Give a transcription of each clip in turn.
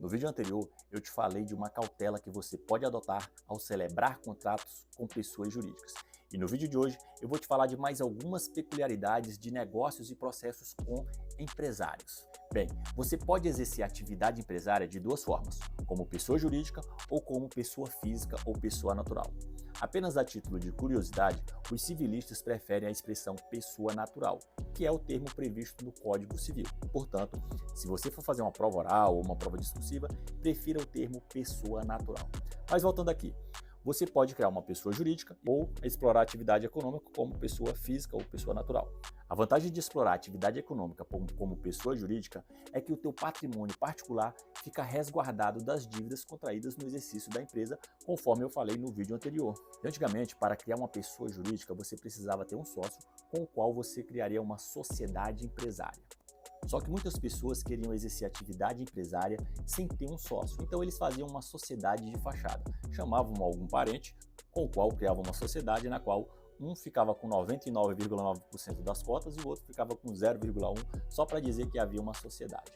No vídeo anterior, eu te falei de uma cautela que você pode adotar ao celebrar contratos com pessoas jurídicas. E no vídeo de hoje, eu vou te falar de mais algumas peculiaridades de negócios e processos com empresários. Bem, você pode exercer atividade empresária de duas formas, como pessoa jurídica ou como pessoa física ou pessoa natural. Apenas a título de curiosidade, os civilistas preferem a expressão pessoa natural, que é o termo previsto no Código Civil. Portanto, se você for fazer uma prova oral ou uma prova discursiva, prefira o termo pessoa natural. Mas voltando aqui, você pode criar uma pessoa jurídica ou explorar a atividade econômica como pessoa física ou pessoa natural. A vantagem de explorar a atividade econômica como pessoa jurídica é que o teu patrimônio particular fica resguardado das dívidas contraídas no exercício da empresa, conforme eu falei no vídeo anterior. Antigamente, para criar uma pessoa jurídica, você precisava ter um sócio com o qual você criaria uma sociedade empresária. Só que muitas pessoas queriam exercer atividade empresária sem ter um sócio, então eles faziam uma sociedade de fachada. Chamavam algum parente com o qual criavam uma sociedade na qual um ficava com 99,9% das cotas e o outro ficava com 0,1% só para dizer que havia uma sociedade.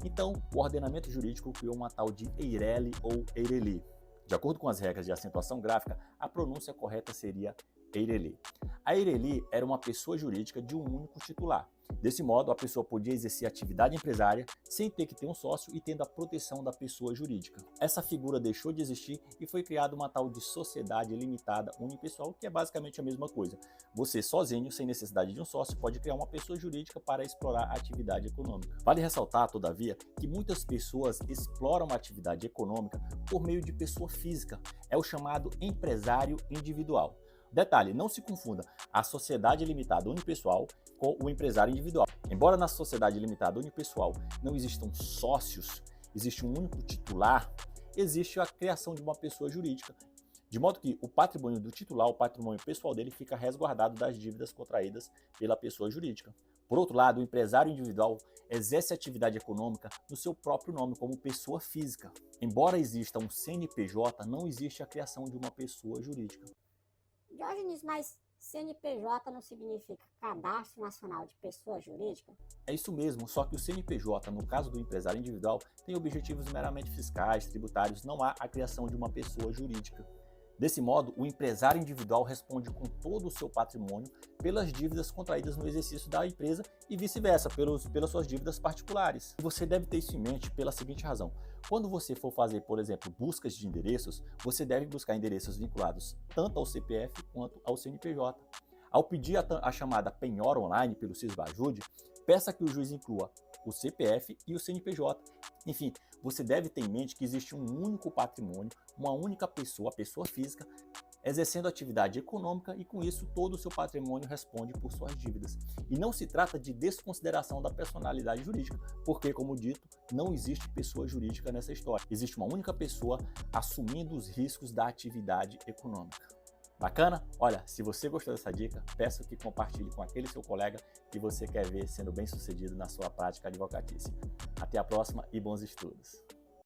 Então, o ordenamento jurídico criou uma tal de EIRELI ou EIRELI. De acordo com as regras de acentuação gráfica, a pronúncia correta seria EIRELI. A EIRELI era uma pessoa jurídica de um único titular. Desse modo, a pessoa podia exercer atividade empresária sem ter que ter um sócio e tendo a proteção da pessoa jurídica. Essa figura deixou de existir e foi criada uma tal de sociedade limitada unipessoal, que é basicamente a mesma coisa. Você sozinho, sem necessidade de um sócio, pode criar uma pessoa jurídica para explorar a atividade econômica. Vale ressaltar, todavia, que muitas pessoas exploram a atividade econômica por meio de pessoa física. É o chamado empresário individual. Detalhe, não se confunda a sociedade limitada unipessoal com o empresário individual. Embora na sociedade limitada unipessoal não existam sócios, existe um único titular, existe a criação de uma pessoa jurídica, de modo que o patrimônio do titular, o patrimônio pessoal dele, fica resguardado das dívidas contraídas pela pessoa jurídica. Por outro lado, o empresário individual exerce atividade econômica no seu próprio nome, como pessoa física. Embora exista um CNPJ, não existe a criação de uma pessoa jurídica. Diógenes, mas CNPJ não significa Cadastro Nacional de Pessoa Jurídica? É isso mesmo, só que o CNPJ, no caso do empresário individual, tem objetivos meramente fiscais, tributários, não há a criação de uma pessoa jurídica. Desse modo, o empresário individual responde com todo o seu patrimônio pelas dívidas contraídas no exercício da empresa e vice-versa, pelas suas dívidas particulares. Você deve ter isso em mente pela seguinte razão. Quando você for fazer, por exemplo, buscas de endereços, você deve buscar endereços vinculados tanto ao CPF quanto ao CNPJ. Ao pedir a chamada penhora online pelo Sisbajude, peça que o juiz inclua o CPF e o CNPJ. Enfim, você deve ter em mente que existe um único patrimônio, uma única pessoa, a pessoa física, exercendo atividade econômica e com isso todo o seu patrimônio responde por suas dívidas. E não se trata de desconsideração da personalidade jurídica, porque, como dito, não existe pessoa jurídica nessa história. Existe uma única pessoa assumindo os riscos da atividade econômica. Bacana? Olha, se você gostou dessa dica, peço que compartilhe com aquele seu colega que você quer ver sendo bem-sucedido na sua prática advocatícia. Até a próxima e bons estudos!